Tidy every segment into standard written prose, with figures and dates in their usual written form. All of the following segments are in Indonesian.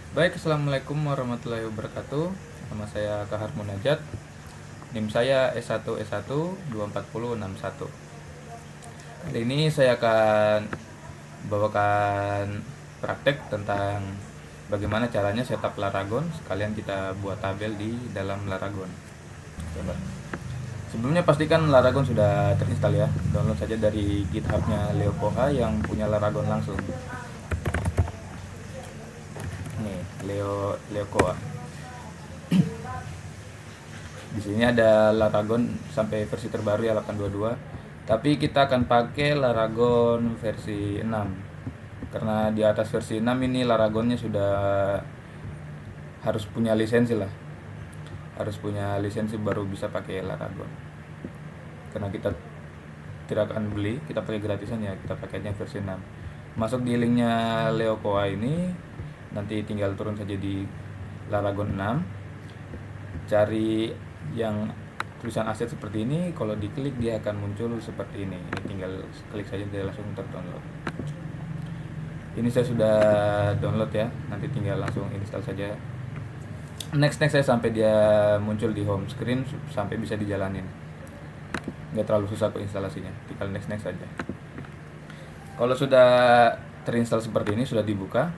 Baik, assalamualaikum warahmatullahi wabarakatuh. Nama saya Kahar Munajat. NIM saya S1S1 24061. Kali ini saya akan bawakan praktek tentang bagaimana caranya setup Laragon. Sekalian kita buat tabel di dalam Laragon. Coba. Sebelumnya pastikan Laragon sudah terinstall ya. Download saja dari GitHub-nya Leo Poha yang punya Laragon langsung. Nih, Leo Koa. Di sini ada Laragon sampai versi terbaru ya 822. Tapi kita akan pakai Laragon versi 6. Karena di atas versi 6 ini Laragonnya sudah harus punya lisensi lah. Harus punya lisensi baru bisa pakai Laragon. Karena kita tidak akan beli, kita pakai gratisan ya, kita pakainya versi 6. Masuk di linknya Leo Koa ini, nanti tinggal turun saja di Laragon 6, cari yang tulisan aset seperti ini. Kalau diklik dia akan muncul seperti ini tinggal klik saja dia langsung terdownload. Ini saya sudah download ya, nanti tinggal langsung install saja. Next saya sampai dia muncul di home screen, sampai bisa dijalanin. Nggak terlalu susah kok instalasinya, tinggal next saja. Kalau sudah terinstall seperti ini, sudah dibuka,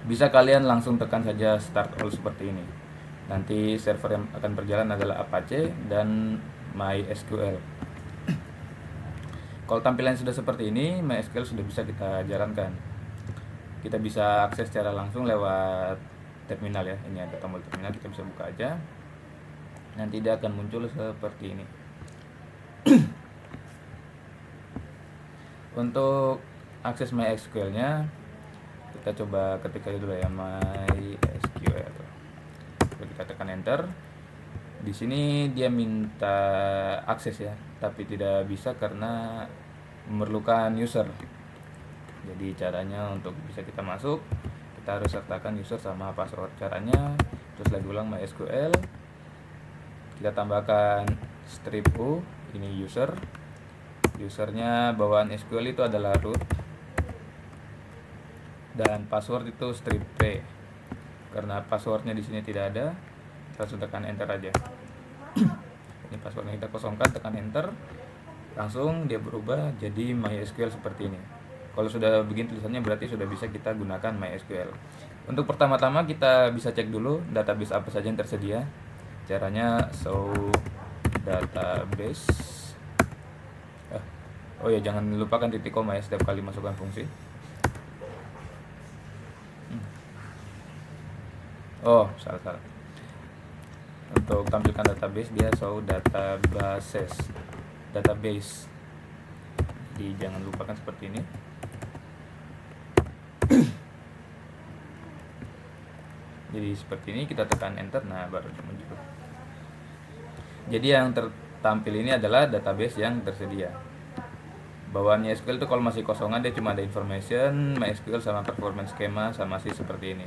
bisa kalian langsung tekan saja start all seperti ini. Nanti server yang akan berjalan adalah Apache dan MySQL. Kalau tampilan sudah seperti ini, MySQL sudah bisa kita jalankan. Kita bisa akses secara langsung lewat terminal ya. Ini ada tombol terminal, kita bisa buka aja. Nanti dia akan muncul seperti ini. Untuk akses MySQL-nya, kita coba ketik aja dulu ya, MySQL. Kita tekan enter. Di sini dia minta akses ya, tapi tidak bisa karena memerlukan user. Jadi caranya untuk bisa kita masuk, kita harus sertakan user sama password. Caranya terus lagi ulang MySQL, kita tambahkan strip U, ini user. Usernya bawaan SQL itu adalah root, dan password itu strip P. Karena passwordnya di sini tidak ada, langsung tekan enter aja. Ini passwordnya kita kosongkan, tekan enter, langsung dia berubah jadi MySQL seperti ini. Kalau sudah begini tulisannya berarti sudah bisa kita gunakan MySQL. Untuk pertama-tama kita bisa cek dulu database apa saja yang tersedia. Caranya show database. Oh ya, jangan lupakan titik koma ya setiap kali masukkan fungsi. Oh, salah. Untuk tampilkan database dia show database. Jangan lupakan seperti ini. Jadi seperti ini, kita tekan enter, nah baru muncul. Jadi yang tertampil ini adalah database yang tersedia. Bawaannya SQL itu kalau masih kosongan dia cuma ada information, MySQL sama performance schema sama sih seperti ini.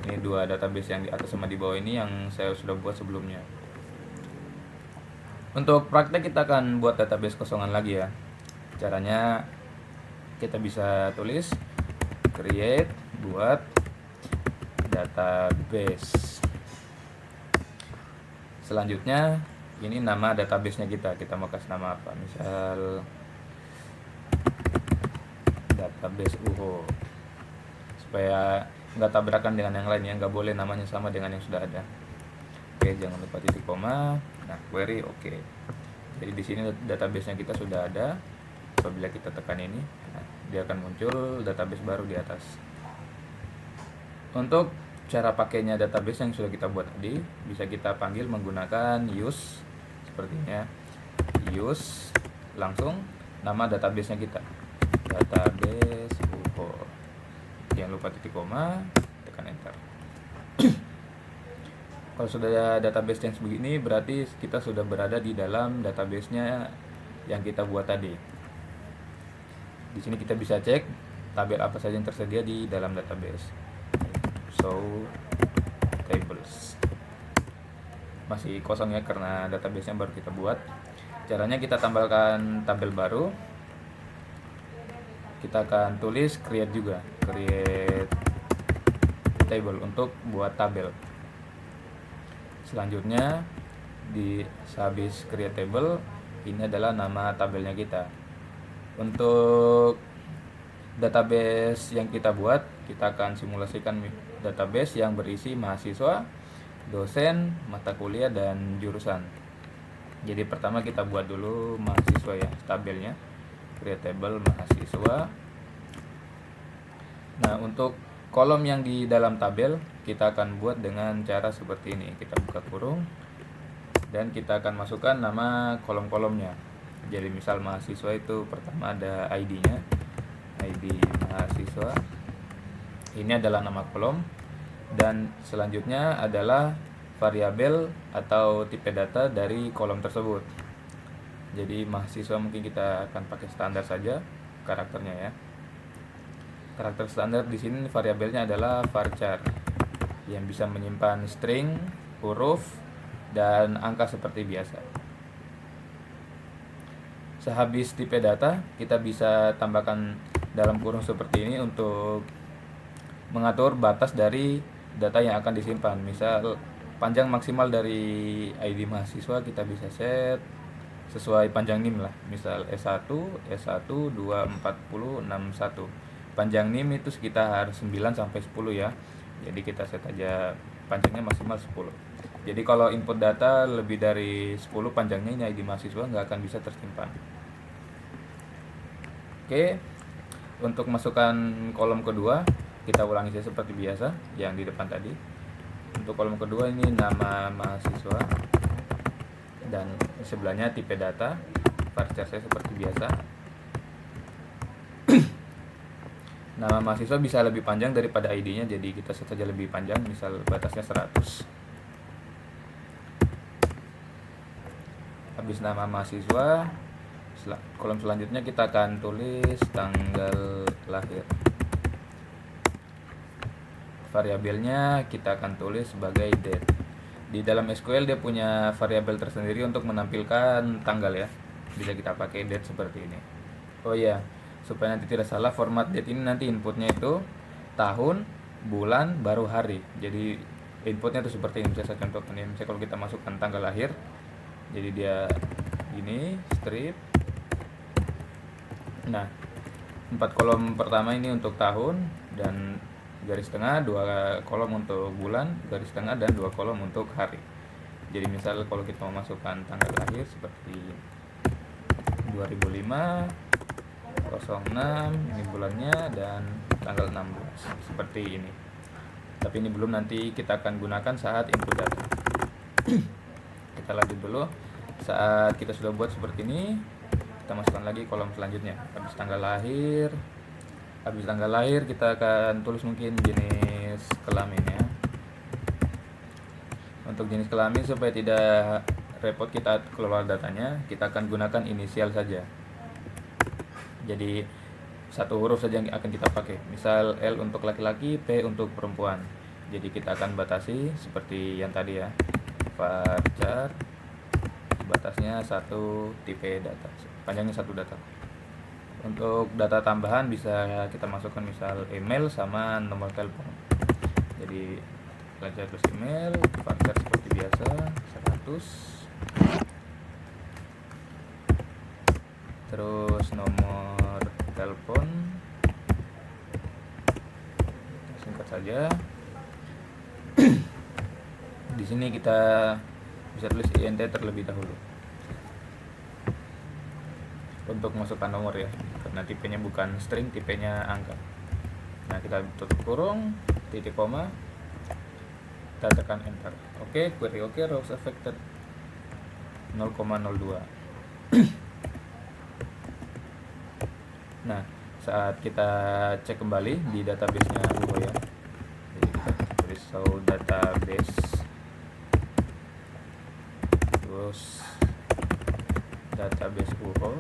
Ini dua database yang di atas sama di bawah ini yang saya sudah buat sebelumnya. Untuk praktek kita akan buat database kosongan lagi ya. Caranya kita bisa tulis create buat database. Selanjutnya ini nama database-nya kita mau kasih nama apa? Misal database UHO, supaya nggak tabrakan dengan yang lain ya, nggak boleh namanya sama dengan yang sudah ada. Oke, jangan lupa titik koma. Nah, query oke. Jadi di sini database-nya kita sudah ada. Apabila kita tekan ini, nah, dia akan muncul database baru di atas. Untuk cara pakainya database yang sudah kita buat tadi, bisa kita panggil menggunakan use seperti ini ya. Use langsung nama database-nya kita. Database UHO. Jangan lupa titik koma, tekan enter. Kalau sudah ada database yang sebegini, berarti kita sudah berada di dalam database-nya yang kita buat tadi. Di sini kita bisa cek tabel apa saja yang tersedia di dalam database. Show tables. Masih kosong ya karena database-nya baru kita buat. Caranya kita tambahkan tabel baru. Kita akan tulis create juga, create table, untuk buat tabel. Selanjutnya di sehabis create table, ini adalah nama tabelnya kita. Untuk database yang kita buat, kita akan simulasikan database yang berisi mahasiswa, dosen, mata kuliah, dan jurusan. Jadi pertama kita buat dulu mahasiswa ya, tabelnya create table mahasiswa. Nah, untuk kolom yang di dalam tabel kita akan buat dengan cara seperti ini. Kita buka kurung dan kita akan masukkan nama kolom-kolomnya. Jadi misal mahasiswa itu pertama ada ID-nya, ID mahasiswa. Ini adalah nama kolom, dan selanjutnya adalah variabel atau tipe data dari kolom tersebut. Jadi mahasiswa mungkin kita akan pakai standar saja karakternya ya. Karakter standar di sini variabelnya adalah varchar yang bisa menyimpan string, huruf, dan angka seperti biasa. Sehabis tipe data, kita bisa tambahkan dalam kurung seperti ini untuk mengatur batas dari data yang akan disimpan. Misal panjang maksimal dari ID mahasiswa kita bisa set sesuai panjang NIM lah. Misal S1, S1 240 61. Panjang NIM itu sekitar 9 sampai 10 ya. Jadi kita set aja panjangnya maksimal 10. Jadi kalau input data lebih dari 10 panjangnya, ini ID mahasiswa nggak akan bisa tersimpan. Oke, untuk masukkan kolom kedua, kita ulangi saja seperti biasa yang di depan tadi. Untuk kolom kedua ini nama mahasiswa, dan di sebelahnya tipe data, varchar saya seperti biasa. Nama mahasiswa bisa lebih panjang daripada ID-nya, jadi kita set saja lebih panjang, misal batasnya 100. Habis nama mahasiswa, kolom selanjutnya kita akan tulis tanggal lahir. Variabelnya kita akan tulis sebagai date. Di dalam SQL dia punya variabel tersendiri untuk menampilkan tanggal ya. Bisa kita pakai date seperti ini. Oh iya, supaya nanti tidak salah, format date ini nanti inputnya itu tahun, bulan, baru hari. Jadi inputnya itu seperti ini. Bisa saya contohkan ini. Misalnya kalau kita masukkan tanggal lahir, jadi dia ini strip. Nah, 4 kolom pertama ini untuk tahun, dan garis tengah 2 kolom untuk bulan, garis tengah, dan 2 kolom untuk hari. Jadi misal kalau kita mau masukkan tanggal lahir seperti 2005 06, ini bulannya, dan tanggal 16 seperti ini. Tapi ini belum, nanti kita akan gunakan saat input data. Kita lanjut dulu. Saat kita sudah buat seperti ini, kita masukkan lagi kolom selanjutnya. Habis tanggal lahir kita akan tulis mungkin jenis kelamin ya. Untuk jenis kelamin, supaya tidak repot kita keluar datanya, kita akan gunakan inisial saja. Jadi satu huruf saja yang akan kita pakai. Misal L untuk laki-laki, P untuk perempuan. Jadi kita akan batasi seperti yang tadi ya. Varchar batasnya 1 tipe data, panjangnya 1 data. Untuk data tambahan bisa kita masukkan misal email sama nomor telepon. Jadi kita tulis email, varchar seperti biasa 100, terus nomor telepon singkat saja. Di sini kita bisa tulis INT terlebih dahulu untuk masukkan nomor ya, karena tipenya bukan string, tipenya angka. Nah, kita tutup kurung, titik koma, kita tekan enter. Oke, query oke, rows affected 0,02. Nah, saat kita cek kembali di database-nya UHO ya, jadi kita tulis show database, terus database UHO,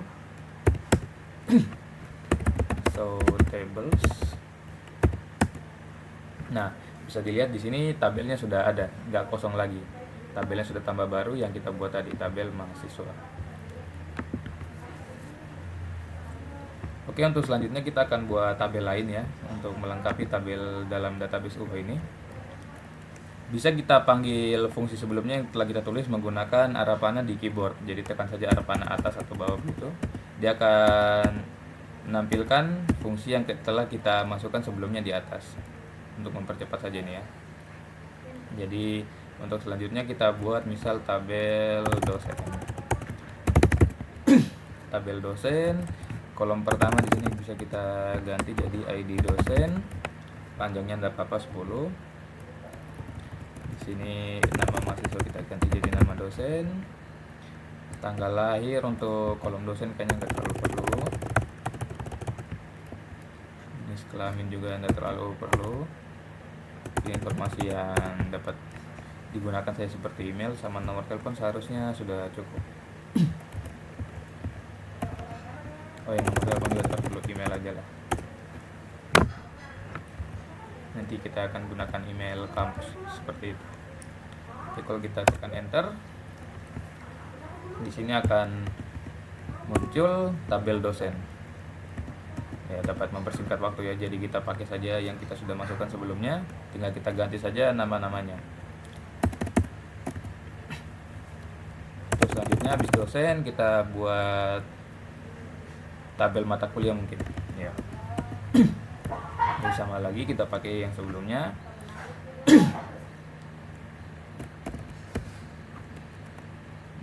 so tables. Nah, bisa dilihat di sini tabelnya sudah ada, nggak kosong lagi. Tabelnya sudah tambah baru yang kita buat tadi, tabel mahasiswa. Oke, untuk selanjutnya kita akan buat tabel lain ya, untuk melengkapi tabel dalam database UHO ini. Bisa kita panggil fungsi sebelumnya yang telah kita tulis menggunakan arah panah di keyboard. Jadi tekan saja arah panah atas atau bawah begitu. Dia akan menampilkan fungsi yang telah kita masukkan sebelumnya di atas. Untuk mempercepat saja ini ya. Jadi untuk selanjutnya kita buat misal tabel dosen. Tabel dosen, kolom pertama di sini bisa kita ganti jadi ID dosen. Panjangnya enggak apa-apa 10. Sini nama mahasiswa kita ganti jadi nama dosen. Tanggal lahir untuk kolom dosen kayaknya nggak terlalu perlu. Jenis kelamin juga nggak terlalu perlu. Ini informasi yang dapat digunakan saya seperti email sama nomor telepon seharusnya sudah cukup. Oh ya, nomor telepon juga tidak perlu, email aja lah. Nanti kita akan gunakan email kampus seperti itu. Oke, kalau kita tekan enter, di sini akan muncul tabel dosen. Ya, dapat mempersingkat waktu ya. Jadi kita pakai saja yang kita sudah masukkan sebelumnya, tinggal kita ganti saja nama-namanya. Terus selanjutnya habis dosen kita buat tabel mata kuliah mungkin. Ya. Jadi sama lagi kita pakai yang sebelumnya.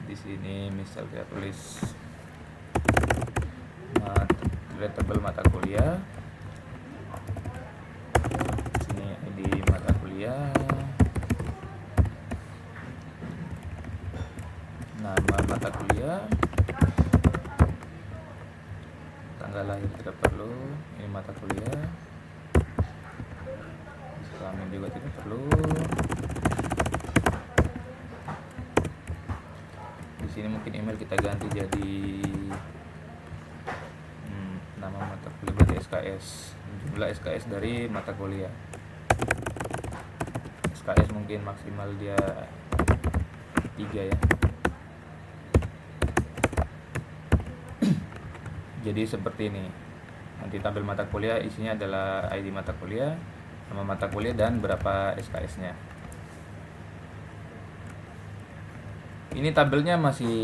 Di sini misal kita tulis tabel mata kuliah. Di sini ID mata kuliah. Nama mata kuliah. Tanggal lahir tidak perlu, ini mata kuliah. Kelamin juga tidak perlu. Di sini mungkin email kita ganti jadi nama mata kuliah berarti SKS, jumlah SKS dari mata kuliah. SKS mungkin maksimal dia 3 ya. Jadi seperti ini. Nanti tabel mata kuliah isinya adalah ID mata kuliah, nama mata kuliah, dan berapa SKS-nya. Ini tabelnya masih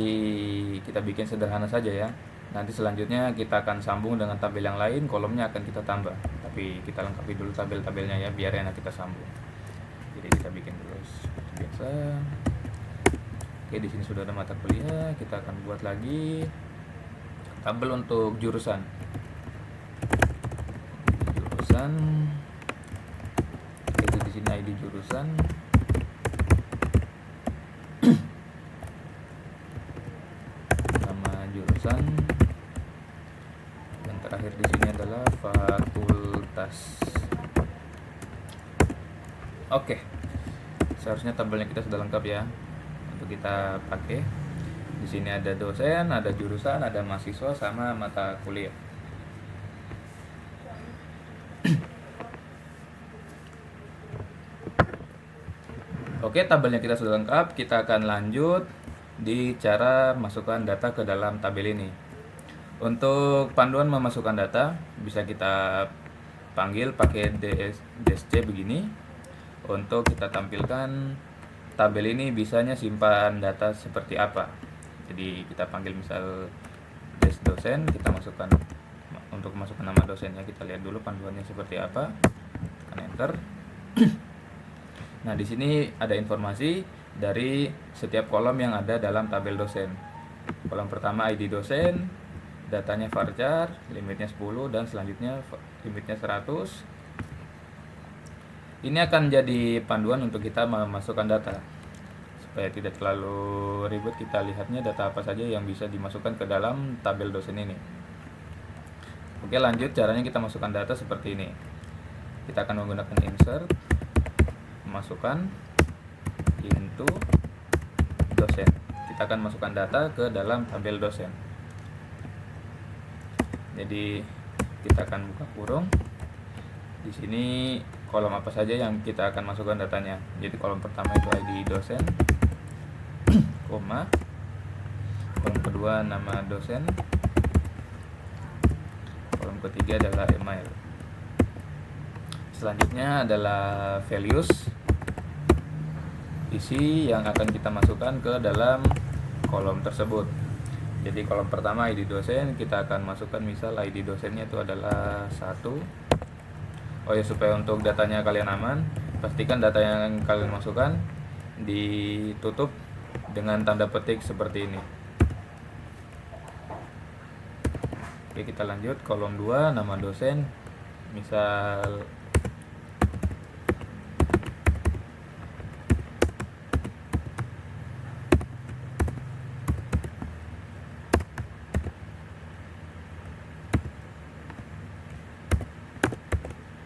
kita bikin sederhana saja ya. Nanti selanjutnya kita akan sambung dengan tabel yang lain, kolomnya akan kita tambah. Tapi kita lengkapi dulu tabel-tabelnya ya, biar enak kita sambung. Jadi kita bikin dulu seperti biasa. Oke, di sini sudah ada mata kuliah, kita akan buat lagi tabel untuk jurusan. Itu di sini ID jurusan. Nama jurusan. Dan terakhir di sini adalah fakultas. Oke. Seharusnya tabelnya kita sudah lengkap ya untuk kita pakai. Di sini ada dosen, ada jurusan, ada mahasiswa sama mata kuliah. Oke, tabelnya kita sudah lengkap. Kita akan lanjut di cara masukkan data ke dalam tabel ini. Untuk panduan memasukkan data bisa kita panggil pakai DSC begini. Untuk kita tampilkan tabel ini bisanya simpan data seperti apa. Jadi kita panggil misal dosen, kita masukkan untuk masukkan nama dosennya, kita lihat dulu panduannya seperti apa. Tekan enter. Nah, di sini ada informasi dari setiap kolom yang ada dalam tabel dosen. Kolom pertama ID dosen, datanya varchar, limitnya 10 dan selanjutnya limitnya 100. Ini akan jadi panduan untuk kita memasukkan data. Supaya tidak terlalu ribet, kita lihatnya data apa saja yang bisa dimasukkan ke dalam tabel dosen ini. Oke, lanjut caranya kita masukkan data seperti ini. Kita akan menggunakan insert, masukkan into dosen. Kita akan masukkan data ke dalam tabel dosen. Jadi kita akan buka kurung. Di sini kolom apa saja yang kita akan masukkan datanya. Jadi kolom pertama itu ID dosen, koma. Kolom kedua nama dosen. Kolom ketiga adalah email. Selanjutnya adalah values. isi yang akan kita masukkan ke dalam kolom tersebut. Jadi kolom pertama ID dosen, kita akan masukkan misal ID dosennya itu adalah 1. Oh ya, supaya untuk datanya kalian aman, pastikan data yang kalian masukkan ditutup dengan tanda petik seperti ini. Oke, kita lanjut. Kolom 2, nama dosen, misal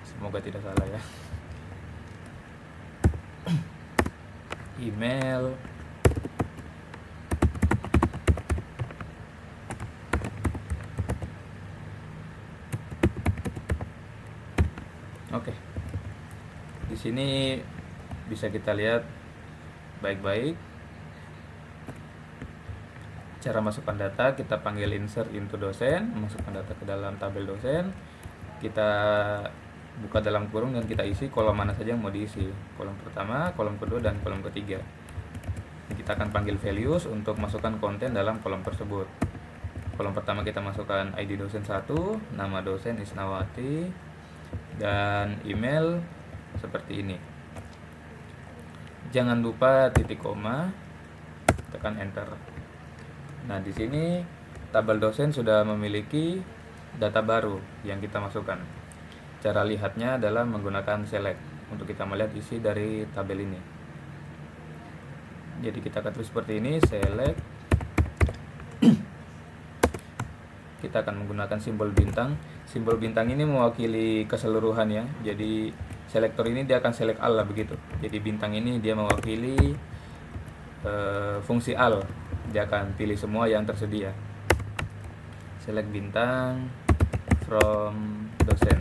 semoga tidak salah ya. Email, oke. Di sini bisa kita lihat baik-baik cara masukkan data. Kita panggil insert into dosen, masukkan data ke dalam tabel dosen. Kita buka dalam kurung dan kita isi kolom mana saja yang mau diisi. Kolom pertama, kolom kedua, dan kolom ketiga. Kita akan panggil values untuk masukkan konten dalam kolom tersebut. Kolom pertama kita masukkan ID dosen 1, nama dosen Isnawati, dan email seperti ini. Jangan lupa titik koma, tekan enter. Nah, di sini tabel dosen sudah memiliki data baru yang kita masukkan. Cara lihatnya adalah menggunakan select untuk kita melihat isi dari tabel ini. Jadi kita akan tulis seperti ini, select. Kita akan menggunakan simbol bintang. Simbol bintang ini mewakili keseluruhan ya. Jadi selektor ini dia akan select all lah begitu. Jadi bintang ini dia mewakili fungsi all. Dia akan pilih semua yang tersedia. Select bintang from dosen.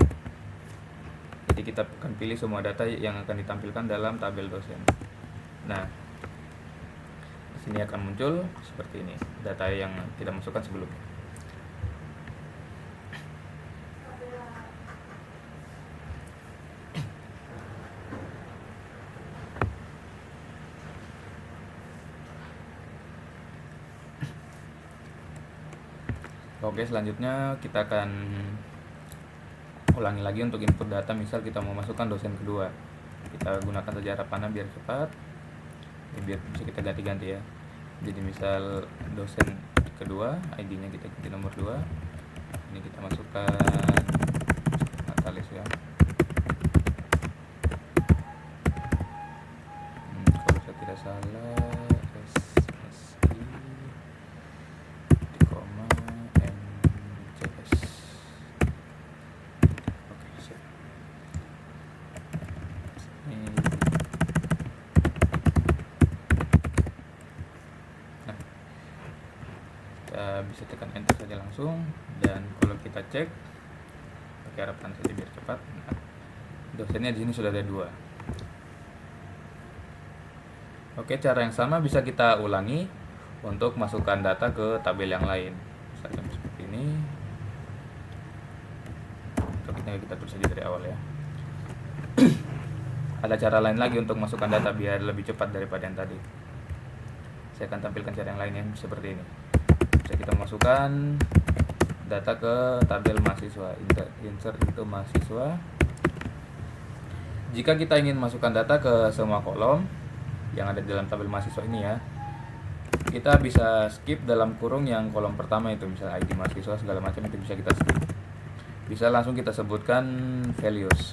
Jadi kita akan pilih semua data yang akan ditampilkan dalam tabel dosen. Nah, di sini akan muncul seperti ini, data yang kita masukkan sebelumnya. Oke, selanjutnya kita akan ulangi lagi untuk input data. Misal kita mau masukkan dosen kedua, kita gunakan saja Rapana biar cepat, biar bisa kita ganti-ganti ya. Jadi misal dosen kedua, ID-nya kita ganti nomor 2. Ini kita masukkan Natalis ya. Kalau saya tidak salah SSI di koma MCS. Oke, sip. Ini. Nah, kita bisa tekan enter saja langsung, dan kalau kita cek pakai harapan saja biar cepat. Nah, dosennya di sini sudah ada 2. Oke, cara yang sama bisa kita ulangi untuk masukkan data ke tabel yang lain. Misalkan seperti ini. Topiknya kita tulis saja dari awal ya. Ada cara lain lagi untuk masukkan data biar lebih cepat daripada yang tadi. Saya akan tampilkan cara yang lain yang seperti ini. Bisa kita masukkan data ke tabel mahasiswa, insert itu mahasiswa. Jika kita ingin masukkan data ke semua kolom yang ada di dalam tabel mahasiswa ini ya, kita bisa skip dalam kurung yang kolom pertama itu, misalnya ID mahasiswa segala macam, itu bisa kita skip. Bisa langsung kita sebutkan values.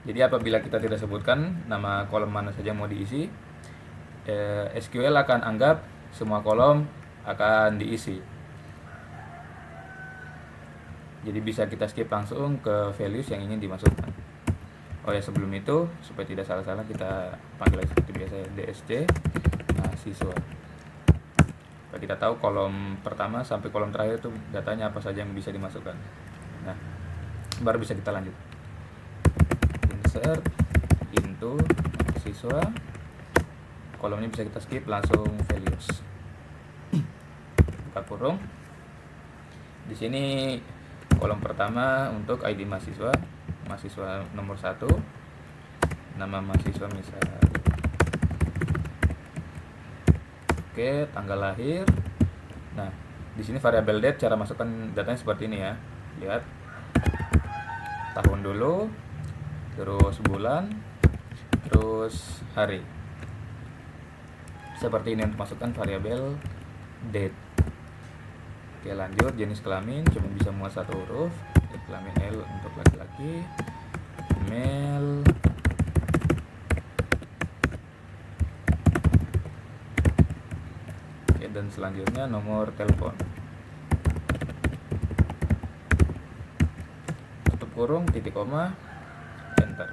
Jadi apabila kita tidak sebutkan nama kolom mana saja mau diisi, SQL akan anggap semua kolom akan diisi. Jadi bisa kita skip langsung ke values yang ingin dimasukkan. Oh ya, sebelum itu supaya tidak salah-salah kita panggil seperti biasa ya, DSC mahasiswa. Supaya kita tahu kolom pertama sampai kolom terakhir itu datanya apa saja yang bisa dimasukkan. Nah, baru bisa kita lanjut. Insert into mahasiswa. Kolom ini bisa kita skip langsung values. Buka kurung. Di sini kolom pertama untuk ID mahasiswa, mahasiswa nomor 1, nama mahasiswa misal. Oke, tanggal lahir. Nah, di sini variabel date, cara masukkan datanya seperti ini ya. Lihat, tahun dulu, terus bulan, terus hari. Seperti ini untuk masukkan variabel date. Oke, lanjut. Jenis kelamin cuma bisa muat satu huruf. Kelamin L untuk laki-laki, male. Oke, dan selanjutnya nomor telepon. Tutup kurung, titik koma, enter.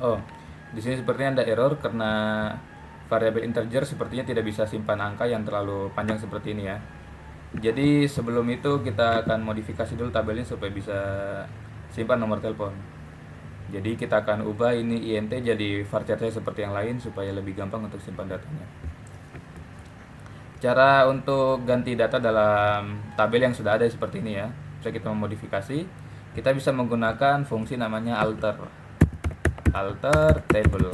Oh, di sini sepertinya ada error karena variabel integer sepertinya tidak bisa simpan angka yang terlalu panjang seperti ini ya. Jadi sebelum itu kita akan modifikasi dulu tabelnya supaya bisa simpan nomor telepon. Jadi kita akan ubah ini int jadi varchar saya seperti yang lain supaya lebih gampang untuk simpan datanya. Cara untuk ganti data dalam tabel yang sudah ada seperti ini ya. Bisa kita memodifikasi. Kita bisa menggunakan fungsi namanya alter table.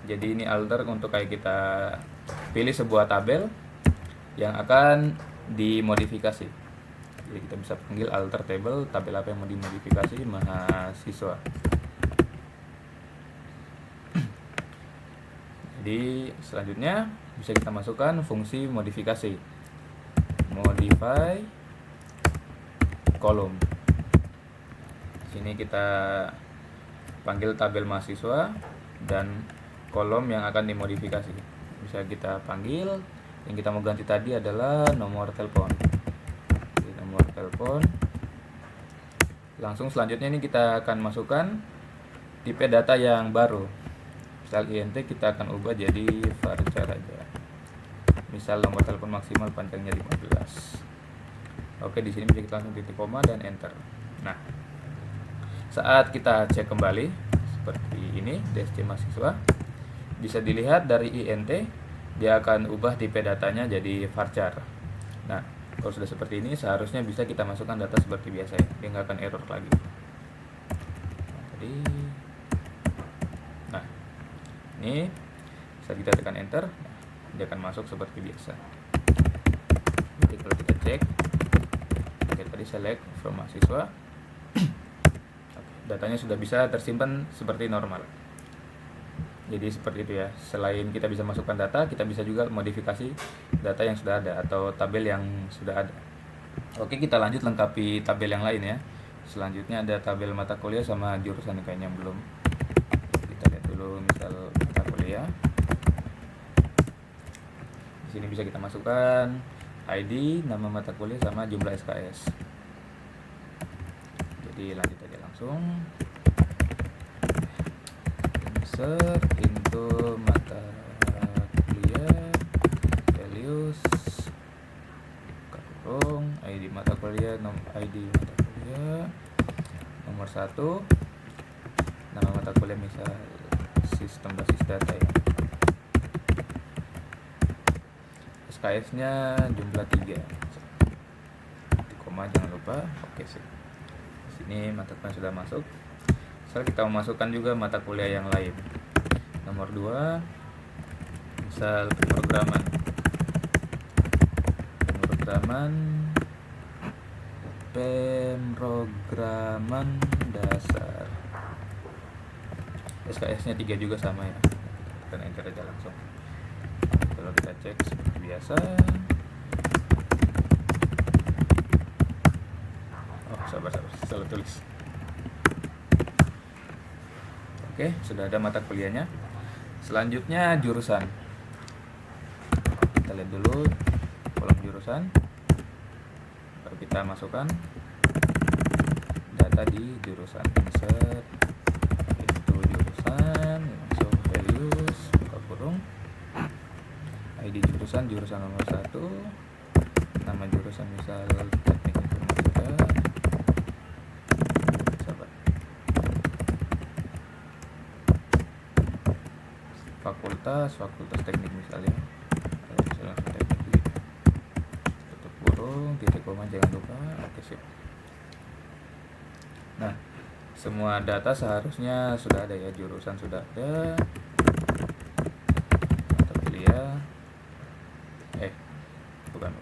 Jadi ini alter untuk kayak kita pilih sebuah tabel yang akan dimodifikasi. Jadi kita bisa panggil alter table, tabel apa yang mau dimodifikasi, mahasiswa. Jadi selanjutnya bisa kita masukkan fungsi modifikasi, modify kolom. Sini kita panggil tabel mahasiswa dan kolom yang akan dimodifikasi. Bisa kita panggil, yang kita mau ganti tadi adalah nomor telepon. Jadi, nomor telepon. Langsung selanjutnya ini kita akan masukkan tipe data yang baru. Misal int kita akan ubah jadi varchar aja. Misal nomor telepon maksimal panjangnya 15. Oke, di sini bisa kita langsung titik koma dan enter. Nah, saat kita cek kembali seperti ini DSC mahasiswa, bisa dilihat dari int dia akan ubah tipe datanya jadi varchar. Nah, kalau sudah seperti ini seharusnya bisa kita masukkan data seperti biasa ya, dia nggak akan error lagi. Nah, ini saat kita tekan enter, dia akan masuk seperti biasa. Jadi kalau kita cek, tadi select from mahasiswa, datanya sudah bisa tersimpan seperti normal. Jadi seperti itu ya. Selain kita bisa masukkan data, kita bisa juga modifikasi data yang sudah ada atau tabel yang sudah ada. Oke, kita lanjut lengkapi tabel yang lain ya. Selanjutnya ada tabel mata kuliah sama jurusan, kayaknya belum. Kita lihat dulu misal mata kuliah. Di sini bisa kita masukkan ID, nama mata kuliah sama jumlah SKS. Jadi lanjut aja langsung. Insert into mata kuliah values kurung ID mata kuliah, ID mata kuliah nomor 1, nama mata kuliah misal sistem basis data ya. SKS nya jumlah 3, koma jangan lupa. Oke sih, di sini mata kuliah sudah masuk. Misal kita memasukkan juga mata kuliah yang lain. Nomor 2, misal pemrograman dasar. SKS-nya 3 juga sama ya. Kita enter aja langsung. Kalau kita cek seperti biasa. Oh, sabar, salah tulis. Oke, sudah ada mata kuliahnya. Selanjutnya jurusan. Kita lihat dulu kolom jurusan. Baru kita masukkan data di jurusan. Insert itu jurusan, langsung values, buka kurung. ID jurusan nomor 1. Nama jurusan misal teknik informatika. Fakultas teknik misalnya teknik gitu. Tutup kurung, titik koma jangan lupa. Oke, sip. Nah, semua data seharusnya sudah ada ya, jurusan sudah ada, mata kuliah, bukan.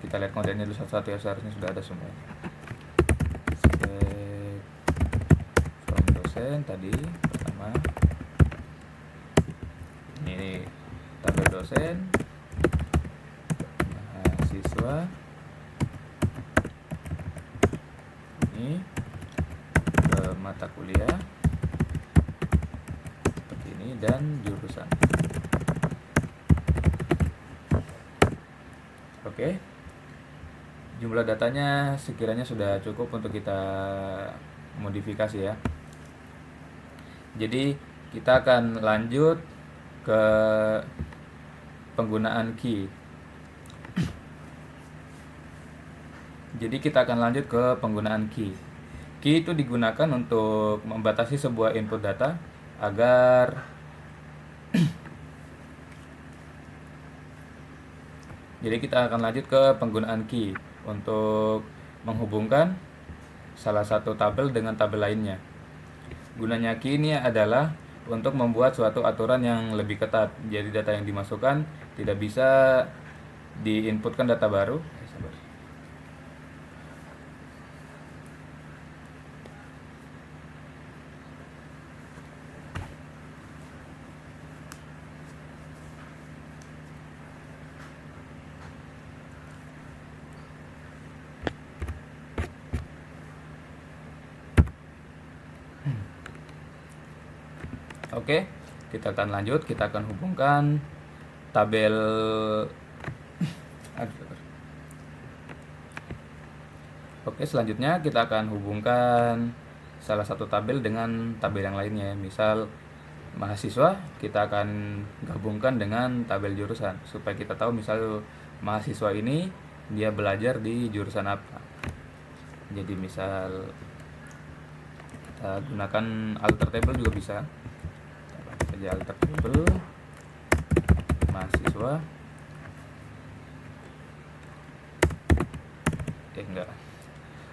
Kita lihat kontennya dulu satu-satu ya, seharusnya sudah ada semua. Select from dosen tadi pertama. Ini tabel dosen, mahasiswa. Ini mata kuliah seperti ini dan jurusan. Oke. Jumlah datanya sekiranya sudah cukup untuk kita modifikasi ya. Jadi kita akan lanjut ke penggunaan key. Jadi kita akan lanjut ke penggunaan key. Key itu digunakan untuk membatasi sebuah input data agar jadi kita akan lanjut ke penggunaan key untuk menghubungkan salah satu tabel dengan tabel lainnya. Gunanya key ini adalah untuk membuat suatu aturan yang lebih ketat. Jadi data yang dimasukkan tidak bisa diinputkan data baru. Oke, kita akan lanjut. Kita akan hubungkan tabel Oke, selanjutnya kita akan hubungkan salah satu tabel dengan tabel yang lainnya. Misal mahasiswa, kita akan gabungkan dengan tabel jurusan supaya kita tahu misal mahasiswa ini dia belajar di jurusan apa. Jadi misal kita gunakan alter table juga bisa. Saja alter table mahasiswa. Enggak.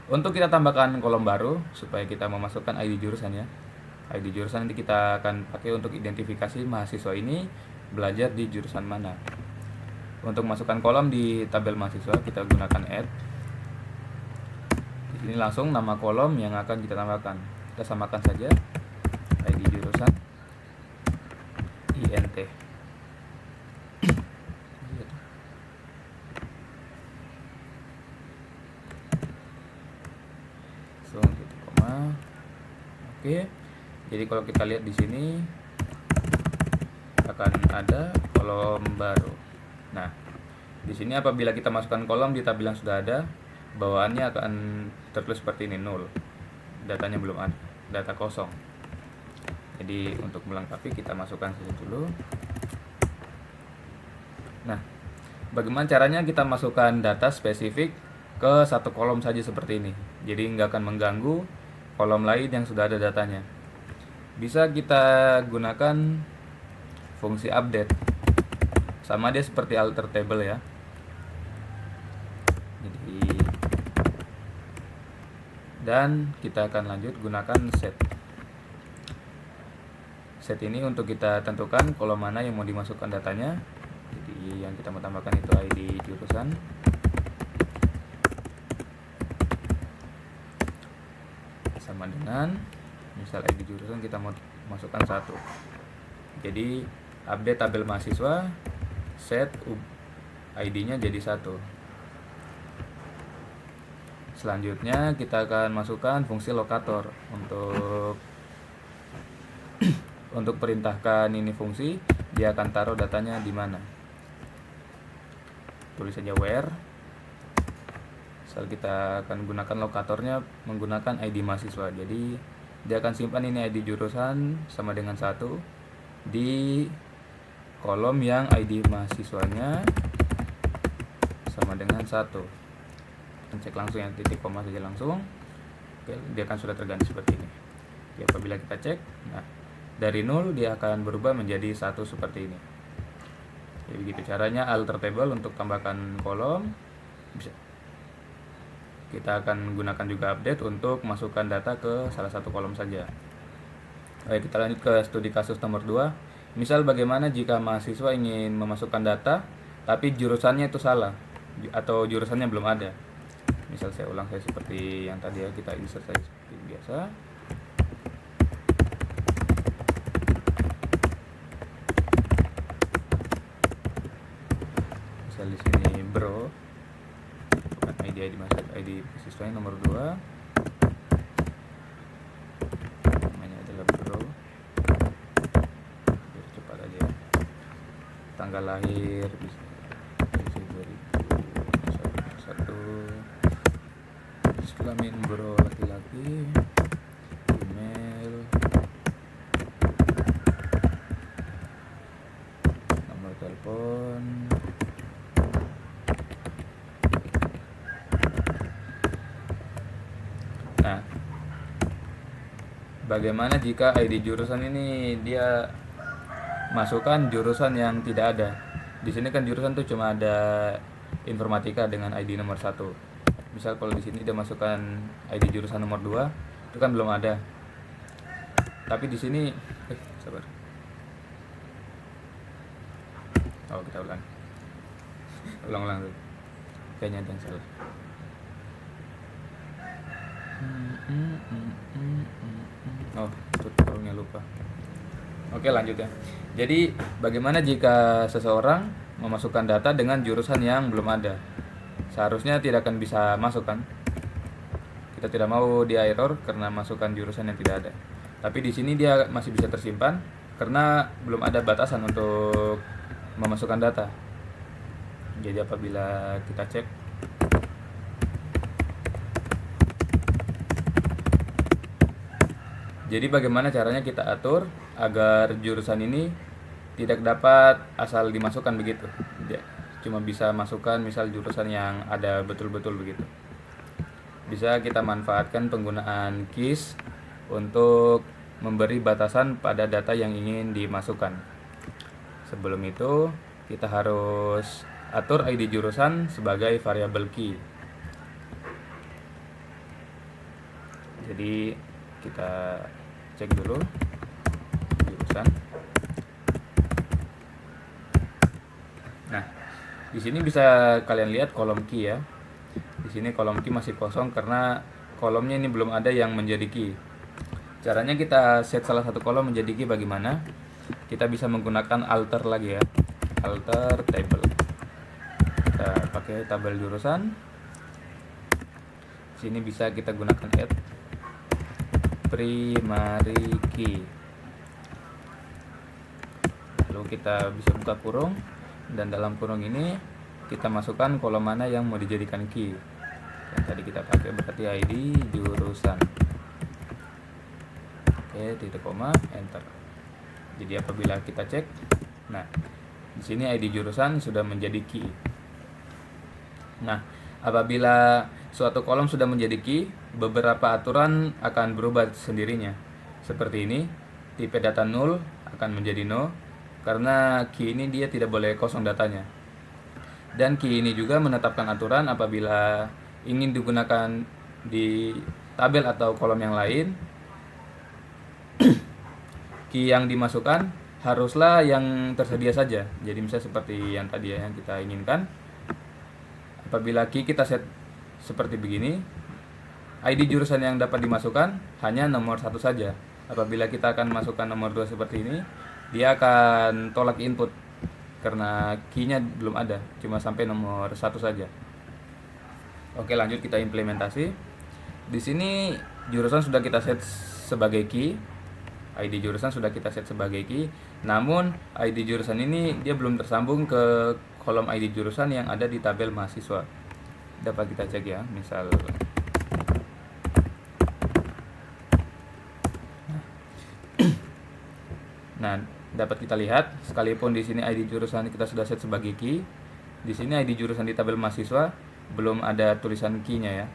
Untuk kita tambahkan kolom baru supaya kita memasukkan ID jurusan ya. ID jurusan nanti kita akan pakai untuk identifikasi mahasiswa ini belajar di jurusan mana. Untuk masukkan kolom di tabel mahasiswa kita gunakan add. Di sini langsung nama kolom yang akan kita tambahkan. Kita samakan saja ID jurusan INT. Oke. Jadi kalau kita lihat di sini akan ada kolom baru. Nah, di sini apabila kita masukkan kolom di tabel yang sudah ada, bawaannya akan tertulis seperti ini, 0. Datanya belum ada, data kosong. Jadi untuk melengkapi kita masukkan saja dulu. Nah, bagaimana caranya kita masukkan data spesifik ke satu kolom saja seperti ini. Jadi nggak akan mengganggu kolom lain yang sudah ada datanya. Bisa kita gunakan fungsi update. Sama dia seperti alter table ya. Jadi dan kita akan lanjut gunakan set. Set ini untuk kita tentukan kolom mana yang mau dimasukkan datanya. Jadi yang kita mau tambahkan itu ID jurusan. Sama dengan misal ID jurusan kita mau masukkan 1. Jadi update tabel mahasiswa, set ID-nya jadi 1. Selanjutnya kita akan masukkan fungsi lokator untuk perintahkan ini fungsi, dia akan taruh datanya di mana. Tulis saja where. Misal kita akan gunakan lokatornya menggunakan ID mahasiswa. Jadi dia akan simpan ini ID jurusan sama dengan 1 di kolom yang ID mahasiswanya sama dengan 1. Cek langsung yang titik koma saja langsung. Oke, dia akan sudah terganti seperti ini. Jadi apabila kita cek, nah dari 0 dia akan berubah menjadi 1 seperti ini. Jadi begitu caranya alter table untuk tambahkan kolom. Bisa. kita akan gunakan juga update untuk masukkan data ke salah satu kolom saja. Oke, kita lanjut ke studi kasus nomor 2. Misal bagaimana jika mahasiswa ingin memasukkan data tapi jurusannya itu salah atau jurusannya belum ada. Misal saya ulang saya seperti yang tadi ya, kita insert saja seperti biasa. Misal di sini bro, bukan ID dimasuk ID siswanya nomor 2. Namanya adalah bro. Biar cepat aja ya. Tanggal lahir bisa 2001. Kelamin bro laki-laki. Email. Nomor telepon. Nah, bagaimana jika ID jurusan ini dia masukkan jurusan yang tidak ada? Di sini kan jurusan tuh cuma ada informatika dengan ID nomor 1. Misal kalau di sini dia masukkan ID jurusan nomor 2, itu kan belum ada. Tapi di sini sabar. Oh, kita ulang. Ulang-ulang dulu. Kayaknya ada yang salah. Oh, tutorialnya lupa. Oke, lanjut ya. Jadi, bagaimana jika seseorang memasukkan data dengan jurusan yang belum ada? Seharusnya tidak akan bisa masuk kan? Kita tidak mau dia error karena masukkan jurusan yang tidak ada. Tapi di sini dia masih bisa tersimpan karena belum ada batasan untuk memasukkan data. Jadi apabila kita cek, jadi bagaimana caranya kita atur agar jurusan ini tidak dapat asal dimasukkan begitu. Cuma bisa masukkan misal jurusan yang ada betul-betul begitu. Bisa kita manfaatkan penggunaan keys untuk memberi batasan pada data yang ingin dimasukkan. Sebelum itu, kita harus atur ID jurusan sebagai variabel key. Jadi kita cek dulu jurusan. Nah, di sini bisa kalian lihat kolom key ya. Di sini kolom key masih kosong karena kolomnya ini belum ada yang menjadi key. Caranya kita set salah satu kolom menjadi key bagaimana? Kita bisa menggunakan alter lagi ya. Alter table. Kita pakai tabel jurusan. Sini bisa kita gunakan add primary key. Lalu kita bisa buka kurung, dan dalam kurung ini kita masukkan kolom mana yang mau dijadikan key. Yang tadi kita pakai berarti ID jurusan. Oke, titik koma, enter. Jadi apabila kita cek, nah di sini ID jurusan sudah menjadi key. Nah, apabila suatu kolom sudah menjadi key, beberapa aturan akan berubah sendirinya. Seperti ini, tipe data null akan menjadi no, karena key ini dia tidak boleh kosong datanya. Dan key ini juga menetapkan aturan apabila ingin digunakan di tabel atau kolom yang lain, key yang dimasukkan haruslah yang tersedia saja. Jadi misalnya seperti yang tadi ya, yang kita inginkan. Apabila key kita set seperti begini, ID jurusan yang dapat dimasukkan hanya nomor 1 saja. Apabila kita akan masukkan nomor 2 seperti ini, dia akan tolak input karena key-nya belum ada, cuma sampai nomor 1 saja. Oke, lanjut kita implementasi. Di sini jurusan sudah kita set sebagai key, ID jurusan sudah kita set sebagai key. Namun ID jurusan ini dia belum tersambung ke kolom ID jurusan yang ada di tabel mahasiswa. Dapat kita cek ya, misal nah, dapat kita lihat sekalipun di sini ID jurusan kita sudah set sebagai key, di sini ID jurusan di tabel mahasiswa belum ada tulisan key-nya ya.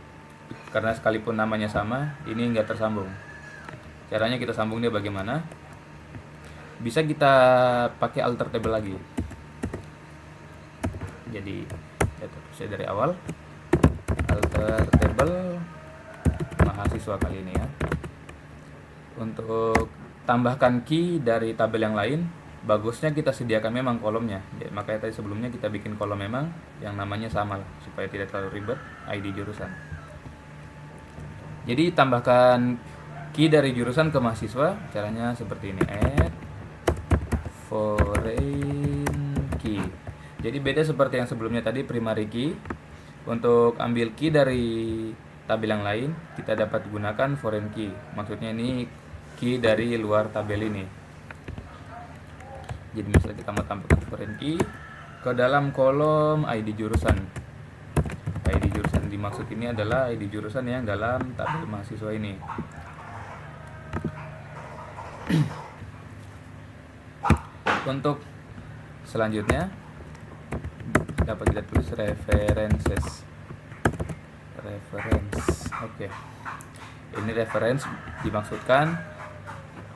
Karena sekalipun namanya sama, ini enggak tersambung. Caranya kita sambung dia bagaimana? Bisa kita pakai alter table lagi. Jadi saya dari awal alter table mahasiswa kali ini ya. Untuk tambahkan key dari tabel yang lain, bagusnya kita sediakan memang kolomnya. Ya, makanya tadi sebelumnya kita bikin kolom memang yang namanya sama lah, supaya tidak terlalu ribet ID jurusan. Jadi tambahkan key dari jurusan ke mahasiswa, caranya seperti ini, add foreign key. Jadi beda seperti yang sebelumnya tadi, primary key. Untuk ambil key dari tabel yang lain, kita dapat gunakan foreign key. Maksudnya ini key dari luar tabel ini. Jadi misalnya kita mau tambahkan foreign key ke dalam kolom ID jurusan. ID jurusan dimaksud ini adalah ID jurusan yang dalam tabel mahasiswa ini. Untuk selanjutnya dapat kita tulis references. Oke. Ini reference dimaksudkan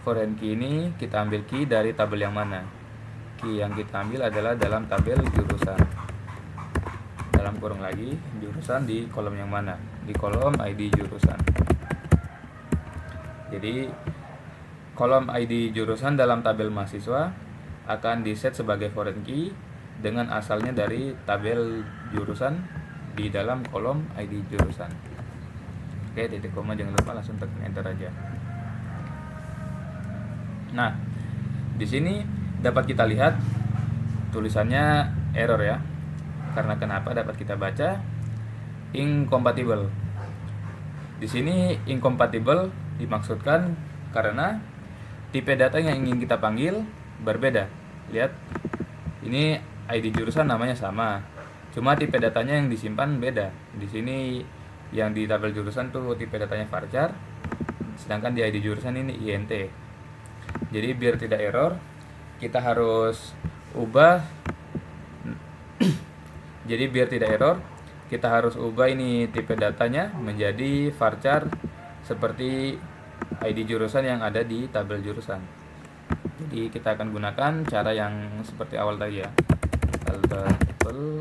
foreign key ini kita ambil key dari tabel yang mana. Key yang kita ambil adalah dalam tabel jurusan. Dalam kurung lagi, jurusan di kolom yang mana? Di kolom ID jurusan. Jadi kolom ID jurusan dalam tabel mahasiswa akan diset sebagai foreign key dengan asalnya dari tabel jurusan di dalam kolom ID jurusan. Oke, titik koma jangan lupa, langsung tekan enter aja. Nah, di sini dapat kita lihat tulisannya error ya. Karena kenapa dapat kita baca incompatible. Di sini incompatible dimaksudkan karena tipe data yang ingin kita panggil berbeda. Lihat, ini ID jurusan namanya sama, cuma tipe datanya yang disimpan beda. Di sini yang di tabel jurusan tuh tipe datanya varchar, sedangkan di ID jurusan ini int. Jadi biar tidak error, kita harus ubah. Jadi biar tidak error, kita harus ubah ini tipe datanya menjadi varchar seperti ID jurusan yang ada di tabel jurusan. Jadi kita akan gunakan cara yang seperti awal tadi ya. Tabel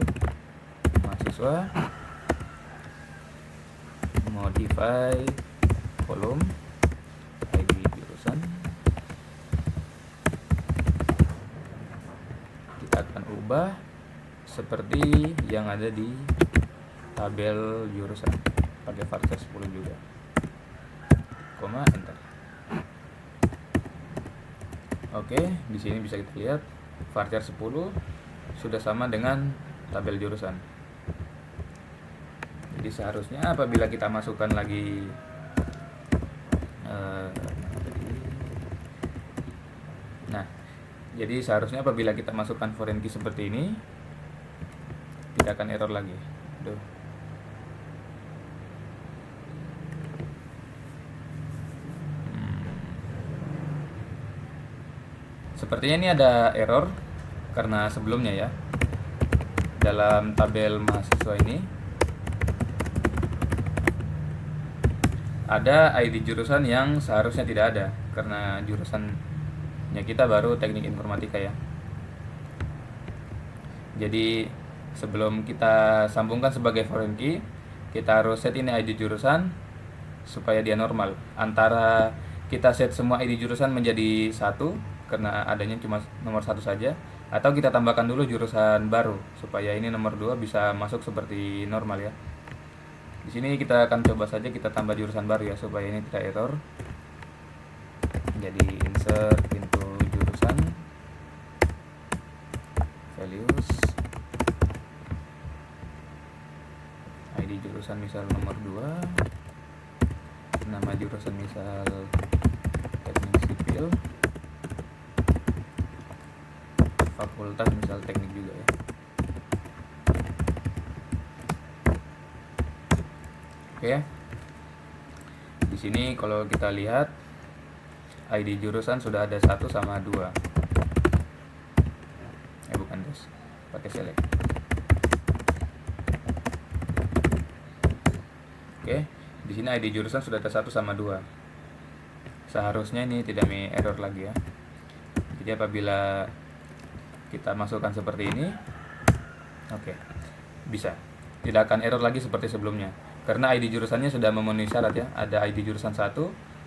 mahasiswa, modify kolom ID jurusan. Kita akan ubah seperti yang ada di tabel jurusan pakai varchar 10 juga. Koma enter. Oke, di sini bisa kita lihat varchar 10 sudah sama dengan tabel jurusan. Jadi seharusnya apabila kita masukkan lagi jadi seharusnya apabila kita masukkan foreign key seperti ini tidak akan error lagi. Sepertinya ini ada error karena sebelumnya ya, dalam tabel mahasiswa ini ada ID jurusan yang seharusnya tidak ada karena jurusannya kita baru teknik informatika ya. Jadi sebelum kita sambungkan sebagai foreign key, kita harus set ini ID jurusan supaya dia normal. Antara kita set semua ID jurusan menjadi satu karena adanya cuma nomor 1 saja, atau kita tambahkan dulu jurusan baru supaya ini nomor 2 bisa masuk seperti normal ya. Di sini kita akan coba saja kita tambah jurusan baru ya supaya ini tidak error. Jadi insert pintu jurusan, values, ID jurusan misal nomor 2, nama jurusan misal teknik sipil, fakultas misal teknik juga ya. Oke. Di sini kalau kita lihat ID jurusan sudah ada 1 sama 2. Bukan terus, pakai select. Oke, di sini ID jurusan sudah ada 1 sama 2. Seharusnya ini tidak error lagi ya. Jadi apabila kita masukkan seperti ini, oke, bisa. Tidak akan error lagi seperti sebelumnya. karena ID jurusannya sudah memenuhi syarat ya. Ada ID jurusan 1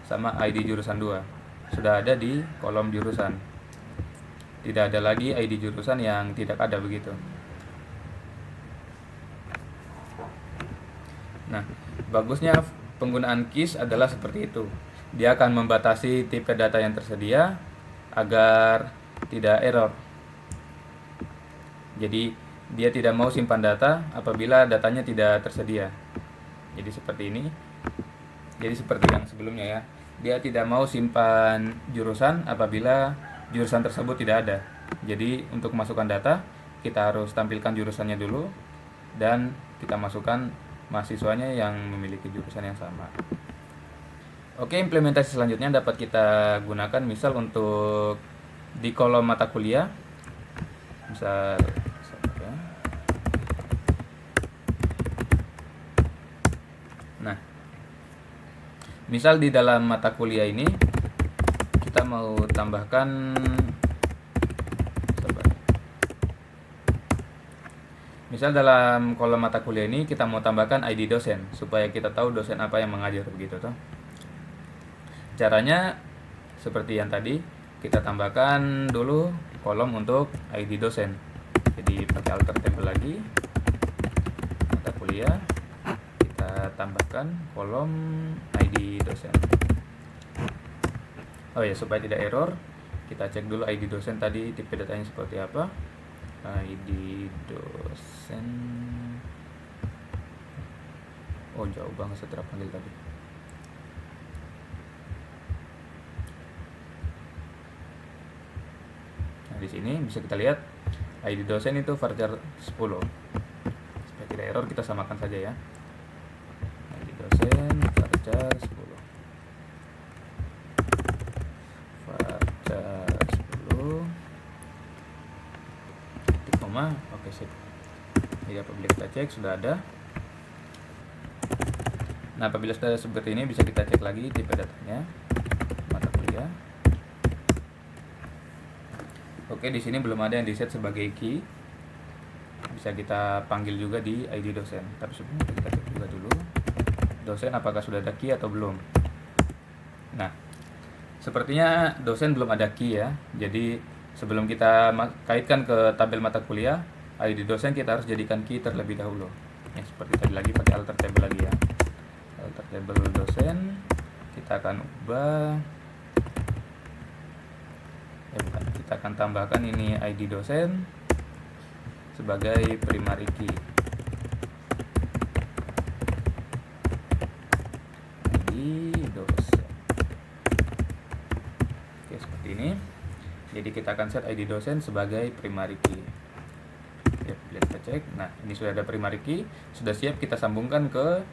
sama ID jurusan 2. Sudah ada di kolom jurusan. Tidak ada lagi ID jurusan yang tidak ada begitu. Nah, bagusnya penggunaan KISS adalah seperti itu. Dia akan membatasi tipe data yang tersedia agar tidak error. Jadi, dia tidak mau simpan data apabila datanya tidak tersedia. Jadi seperti ini. Jadi seperti yang sebelumnya ya. Dia tidak mau simpan jurusan apabila jurusan tersebut tidak ada. Jadi untuk masukkan data, kita harus tampilkan jurusannya dulu dan kita masukkan mahasiswanya yang memiliki jurusan yang sama. Oke, implementasi selanjutnya dapat kita gunakan misal untuk di kolom mata kuliah. Misal ya. Nah, misal di dalam mata kuliah ini kita mau tambahkan misal dalam kolom mata kuliah ini kita mau tambahkan ID dosen supaya kita tahu dosen apa yang mengajar begitu toh. Caranya seperti yang tadi, kita tambahkan dulu kolom untuk ID dosen. Jadi pakai alter table lagi, mata kuliah, kita tambahkan kolom ID dosen. Oh ya, supaya tidak error, kita cek dulu ID dosen tadi tipe datanya seperti apa. ID dosen. Oh, jauh banget setelah panggil tadi. Nah, di sini bisa kita lihat ID dosen itu varchar 10. Supaya tidak error, kita samakan saja ya. ID dosen varchar 10. Varchar 10. Oke, sip. Jadi apabila kita cek sudah ada. Nah, apabila sudah seperti ini bisa kita cek lagi tipe datanya mata kuliah. Oke, di sini belum ada yang di-set sebagai key. Bisa kita panggil juga di ID dosen. Tapi sebelumnya kita cek juga dulu dosen apakah sudah ada key atau belum. Nah, sepertinya dosen belum ada key ya. Jadi sebelum kita kaitkan ke tabel mata kuliah, ID dosen kita harus jadikan key terlebih dahulu. Ya, seperti tadi lagi pakai alter table lagi ya. Alter table dosen, kita akan ubah. Kita akan tambahkan ini ID dosen sebagai primary key. ID dosen. Oke, seperti ini. Jadi kita akan set ID dosen sebagai primary key. Ya, kita cek. Nah, ini sudah ada primary key, sudah siap kita sambungkan ke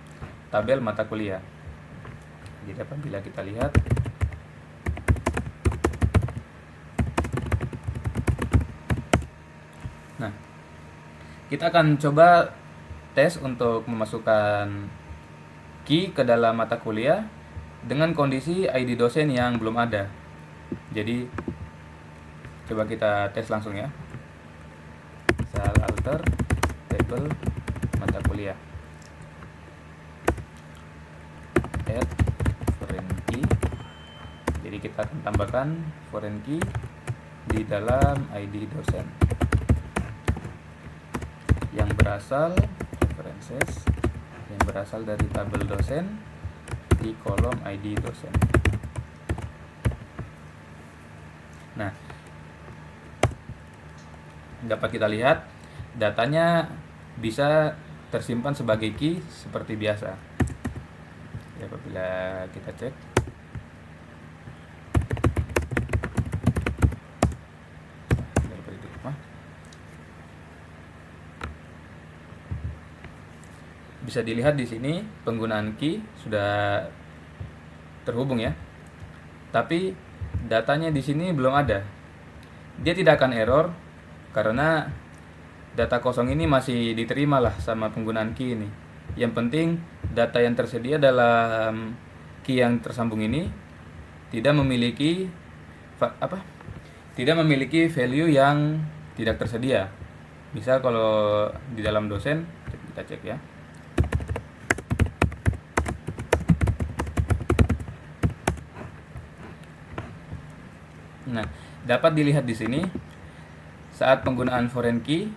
tabel mata kuliah. Jadi apabila kita lihat, nah, kita akan coba tes untuk memasukkan key ke dalam mata kuliah dengan kondisi ID dosen yang belum ada. Jadi coba kita tes langsung ya. Misal alter table mata kuliah. Add foreign key. Jadi kita akan tambahkan foreign key di dalam ID dosen yang berasal references yang berasal dari tabel dosen di kolom ID dosen. Nah, dapat kita lihat datanya bisa tersimpan sebagai key seperti biasa. Ya, apabila kita cek, bisa dilihat di sini penggunaan key sudah terhubung ya. Tapi datanya di sini belum ada. Dia tidak akan error karena data kosong ini masih diterima lah sama penggunaan key ini. Yang penting data yang tersedia dalam key yang tersambung ini tidak memiliki tidak memiliki value yang tidak tersedia. Misal kalau di dalam dosen, kita cek ya. Nah, dapat dilihat di sini saat penggunaan foreign key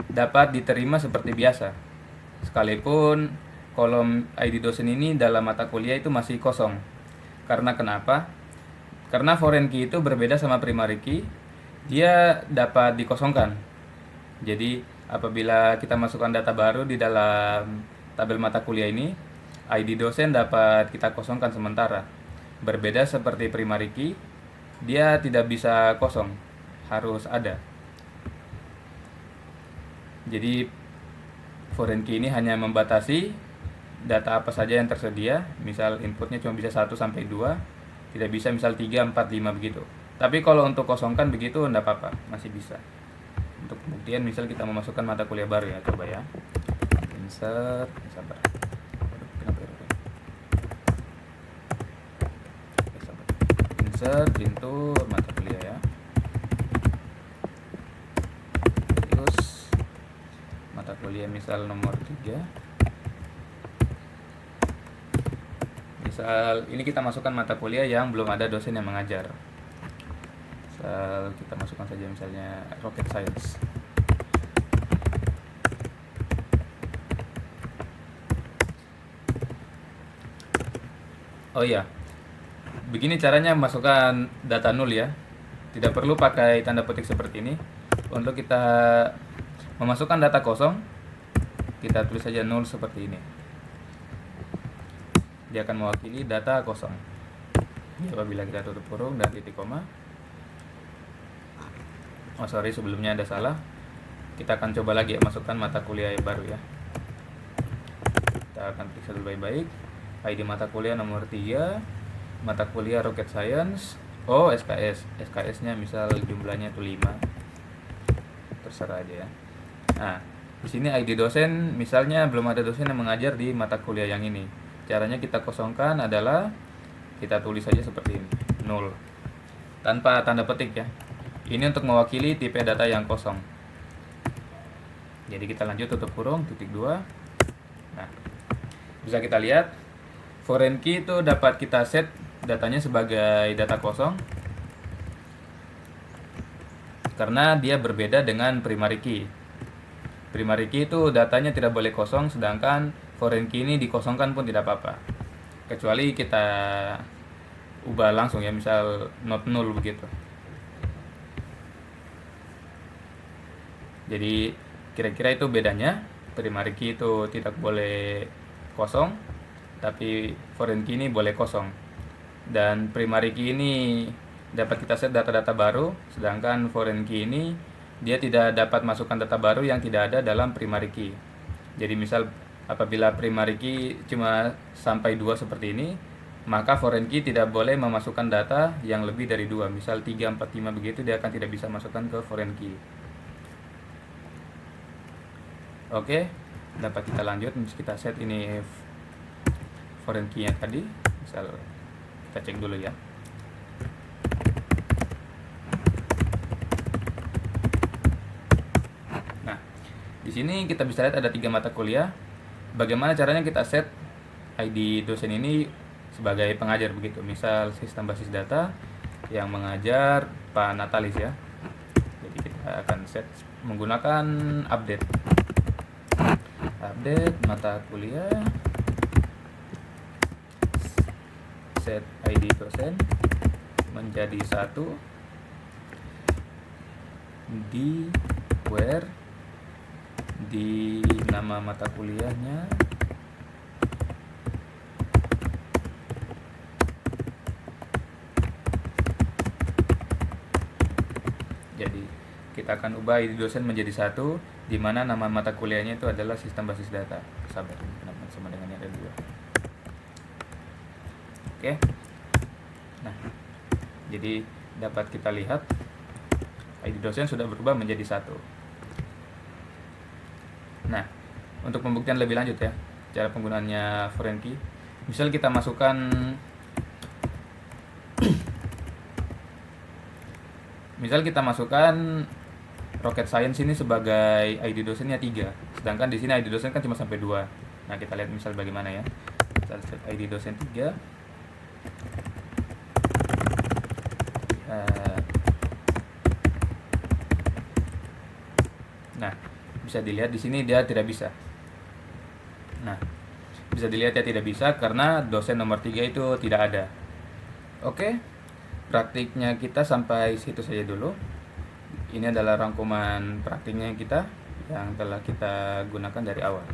dapat diterima seperti biasa. Sekalipun kolom ID dosen ini dalam mata kuliah itu masih kosong. Karena kenapa? Karena foreign key itu berbeda sama primary key, dia dapat dikosongkan. Jadi apabila kita masukkan data baru di dalam tabel mata kuliah ini, ID dosen dapat kita kosongkan sementara. Berbeda seperti primary key, dia tidak bisa kosong, harus ada. Jadi foreign key ini hanya membatasi data apa saja yang tersedia, misal inputnya cuma bisa 1 sampai 2, tidak bisa misal 3, 4, 5 begitu. Tapi kalau untuk kosongkan begitu enggak apa-apa, masih bisa. Untuk pembuktian misal kita memasukkan mata kuliah baru ya, coba ya. Insert, sabar. Kenapa ya? Sabar. Insert pintu mata kuliah ya. Terus mata kuliah misal nomor 3. Misal ini kita masukkan mata kuliah yang belum ada dosen yang mengajar. Misal kita masukkan saja misalnya rocket science. Oh iya, begini caranya masukkan data nul ya. Tidak perlu pakai tanda petik seperti ini. Untuk kita memasukkan data kosong, kita tulis saja nul seperti ini. Dia akan mewakili data kosong. Apabila kita tutup kurung dan titik koma. Oh sorry, sebelumnya ada salah. Kita akan coba lagi ya, masukkan mata kuliah yang baru ya. Kita akan periksa dulu baik-baik. ID mata kuliah nomor 3, mata kuliah rocket science. Oh, SKS. SKS-nya misal jumlahnya itu 5. Terserah aja ya. Nah, di sini ID dosen misalnya belum ada dosen yang mengajar di mata kuliah yang ini. Caranya kita kosongkan adalah kita tulis saja seperti ini, 0. Tanpa tanda petik ya. Ini untuk mewakili tipe data yang kosong. Jadi kita lanjut tutup kurung, titik 2. Nah, bisa kita lihat foreign key itu dapat kita set datanya sebagai data kosong karena dia berbeda dengan primary key. Primary key itu datanya tidak boleh kosong, sedangkan foreign key ini dikosongkan pun tidak apa-apa. Kecuali kita ubah langsung ya, misal not null begitu. Jadi kira-kira itu bedanya. Primary key itu tidak boleh kosong, tapi foreign key ini boleh kosong. Dan primary key ini dapat kita set data-data baru, sedangkan foreign key ini dia tidak dapat masukkan data baru yang tidak ada dalam primary key. Jadi misal apabila primary key cuma sampai 2 seperti ini, maka foreign key tidak boleh memasukkan data yang lebih dari 2. Misal 3, 4, 5 begitu, dia akan tidak bisa masukkan ke foreign key. Oke, dapat kita lanjut. Kita set ini foreign key-nya tadi. Misal kita cek dulu ya. Nah, di sini kita bisa lihat ada 3 mata kuliah. Bagaimana caranya kita set ID dosen ini sebagai pengajar begitu. Misal sistem basis data yang mengajar Pak Natalis ya. Jadi kita akan set menggunakan update mata kuliah, set ID dosen menjadi 1 di where di nama mata kuliahnya jadi kita akan ubah ID dosen menjadi 1 di mana nama mata kuliahnya itu adalah sistem basis data. Sabar, kenapa sama dengan yang ada 2. Oke. Nah, jadi dapat kita lihat ID dosen sudah berubah menjadi 1. Nah, untuk pembuktian lebih lanjut ya, cara penggunaannya foreign key. Misal kita masukkan rocket science ini sebagai ID dosennya 3, sedangkan di sini ID dosen kan cuma sampai 2. Nah, kita lihat misal bagaimana ya. Kita set ID dosen 3. Nah, bisa dilihat di sini dia tidak bisa. Nah, bisa dilihat ya tidak bisa karena dosen nomor 3 itu tidak ada. Oke, praktiknya kita sampai situ saja dulu. Ini adalah rangkuman praktiknya kita yang telah kita gunakan dari awal.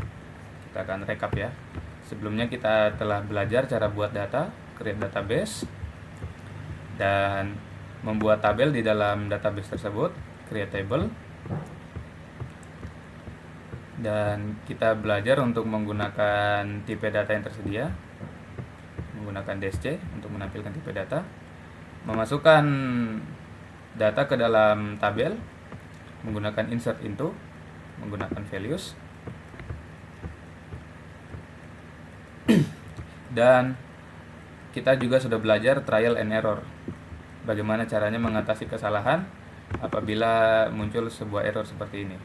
Kita akan rekap ya. Sebelumnya kita telah belajar cara buat data, create database, dan membuat tabel di dalam database tersebut, create table. Dan kita belajar untuk menggunakan tipe data yang tersedia, menggunakan DSC untuk menampilkan tipe data, memasukkan data ke dalam tabel, menggunakan insert into, menggunakan values, dan kita juga sudah belajar trial and error, bagaimana caranya mengatasi kesalahan apabila muncul sebuah error seperti ini.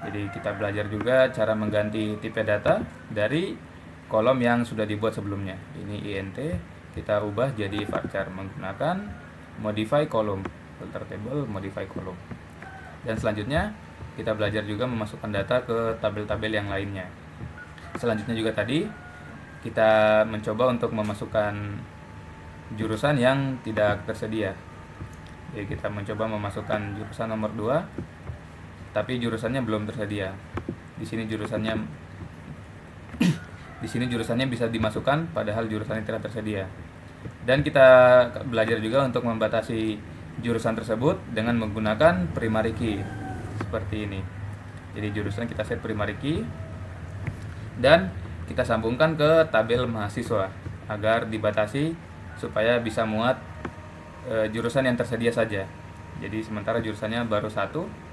Jadi kita belajar juga cara mengganti tipe data dari kolom yang sudah dibuat sebelumnya. Ini int, kita ubah jadi varchar menggunakan modify column, filter table, modify column. Dan selanjutnya kita belajar juga memasukkan data ke tabel-tabel yang lainnya. Selanjutnya juga tadi kita mencoba untuk memasukkan jurusan yang tidak tersedia. Jadi kita mencoba memasukkan jurusan nomor 2 tapi jurusannya belum tersedia. Di sini jurusannya bisa dimasukkan padahal jurusannya tidak tersedia. Dan kita belajar juga untuk membatasi jurusan tersebut dengan menggunakan primary key seperti ini. Jadi jurusan kita set primary key dan kita sambungkan ke tabel mahasiswa agar dibatasi supaya bisa muat jurusan yang tersedia saja. Jadi sementara jurusannya baru 1.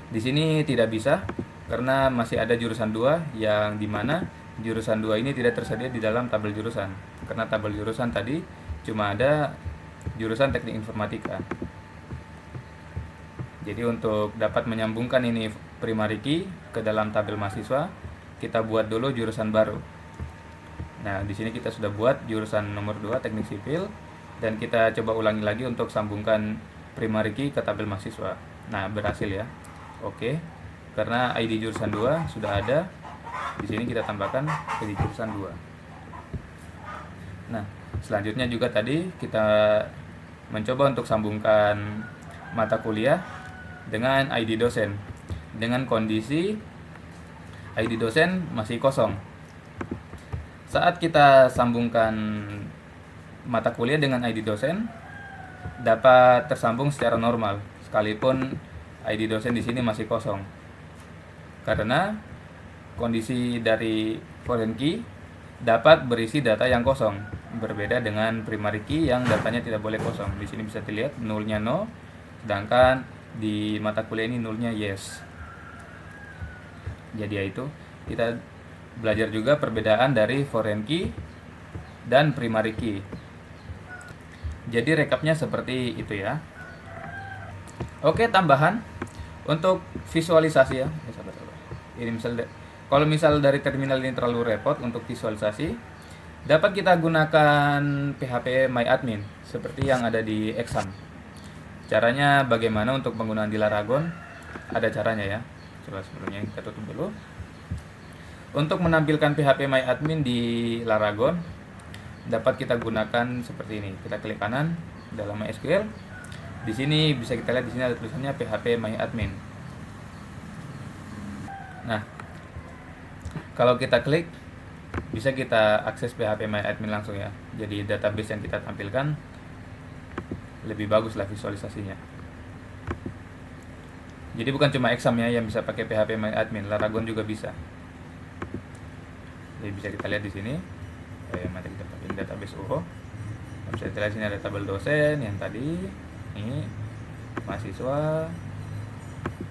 Di sini tidak bisa karena masih ada jurusan 2 yang dimana jurusan 2 ini tidak tersedia di dalam tabel jurusan. Karena tabel jurusan tadi cuma ada jurusan teknik informatika. Jadi untuk dapat menyambungkan ini primary key ke dalam tabel mahasiswa, kita buat dulu jurusan baru. Nah, di sini kita sudah buat jurusan nomor 2 teknik sipil dan kita coba ulangi lagi untuk sambungkan primary key ke tabel mahasiswa. Nah, berhasil ya. Oke. Karena ID jurusan 2 sudah ada. Di sini kita tambahkan ID jurusan 2. Nah, selanjutnya juga tadi kita mencoba untuk sambungkan mata kuliah dengan ID dosen. Dengan kondisi ID dosen masih kosong. Saat kita sambungkan mata kuliah dengan ID dosen dapat tersambung secara normal sekalipun ID dosen di sini masih kosong. Karena kondisi dari foreign key dapat berisi data yang kosong, berbeda dengan primary key yang datanya tidak boleh kosong. Di sini bisa dilihat nulnya no, sedangkan di mata kuliah ini nulnya yes. Jadi itu kita belajar juga perbedaan dari foreign key dan primary key. Jadi rekapnya seperti itu ya. Oke, tambahan untuk visualisasi ya. Ini kalau misal dari terminal ini terlalu repot untuk visualisasi, dapat kita gunakan PHP MyAdmin seperti yang ada di exam. Caranya bagaimana untuk penggunaan di Laragon? Ada caranya ya. Coba sebelumnya kita tutup dulu. Untuk menampilkan PHP MyAdmin di Laragon, dapat kita gunakan seperti ini. Kita klik kanan dalam MySQL. Di sini bisa kita lihat di sini ada tulisannya PHP MyAdmin. Nah, kalau kita klik bisa kita akses PHP MyAdmin langsung ya. Jadi database yang kita tampilkan lebih bagus lah visualisasinya. Jadi bukan cuma exam ya yang bisa pakai PHP MyAdmin, Laragon juga bisa. Jadi bisa kita lihat di sini. Mari kita pakai database UHO. Bisa kita lihat sini ada tabel dosen yang tadi. Ini mahasiswa.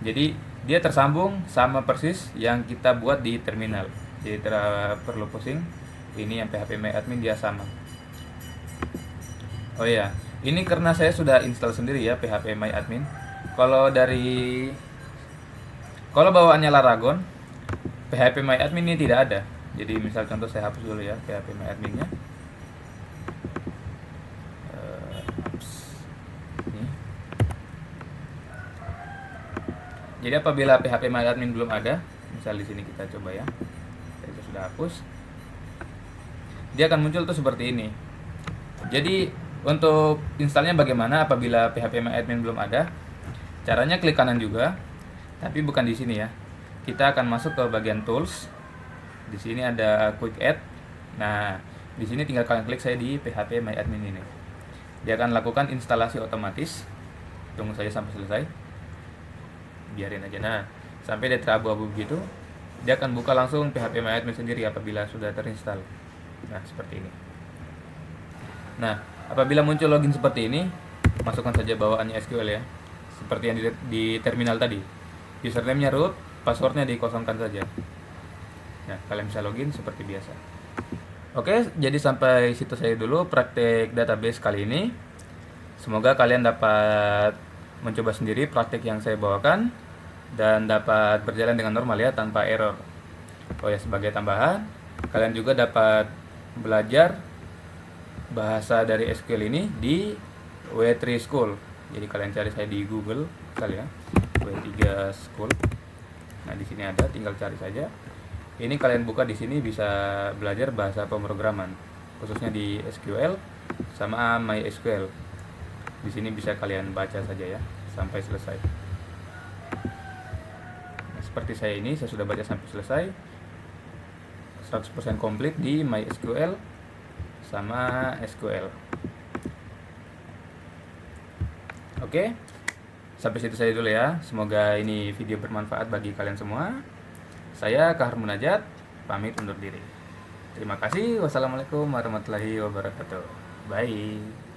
Jadi dia tersambung sama persis yang kita buat di terminal. Jadi tidak perlu pusing. Ini yang PHP MyAdmin dia sama. Oh iya, ini karena saya sudah install sendiri ya PHP MyAdmin. Kalau bawaannya Laragon, PHP MyAdmin ini tidak ada. Jadi misal contoh saya hapus dulu ya PHP MyAdminnya. Jadi apabila PHP MyAdmin belum ada, misal di sini kita coba ya, saya sudah hapus, dia akan muncul tuh seperti ini. Jadi untuk installnya bagaimana apabila PHP MyAdmin belum ada? Caranya klik kanan juga, tapi bukan di sini ya. Kita akan masuk ke bagian tools. Di sini ada quick add. Nah, di sini tinggal kalian klik saya di PHP MyAdmin ini. Dia akan lakukan instalasi otomatis. Tunggu saja sampai selesai. Biarin aja. Nah, sampai dia terabu-abu begitu, dia akan buka langsung PHP MyAdmin sendiri apabila sudah terinstall. Nah, seperti ini. Nah, apabila muncul login seperti ini, masukkan saja bawaannya SQL ya. Seperti yang di terminal tadi. Username-nya root, passwordnya dikosongkan saja. Nah, kalian bisa login seperti biasa. Oke, jadi sampai situ saya dulu praktek database kali ini. Semoga kalian dapat mencoba sendiri praktek yang saya bawakan dan dapat berjalan dengan normal ya, tanpa error. Oh ya, sebagai tambahan, kalian juga dapat belajar bahasa dari SQL ini di W3 School. Jadi kalian cari saya di Google kali ya, W3 School. Nah, di sini ada, tinggal cari saja. Ini kalian buka di sini bisa belajar bahasa pemrograman, khususnya di SQL sama MySQL. Di sini bisa kalian baca saja ya sampai selesai. Nah, seperti saya ini, saya sudah baca sampai selesai. 100% komplit di MySQL sama SQL. Oke, sampai situ saja dulu ya. Semoga ini video bermanfaat bagi kalian semua. Saya Kahar Munajat, pamit undur diri. Terima kasih. Wassalamualaikum warahmatullahi wabarakatuh. Bye.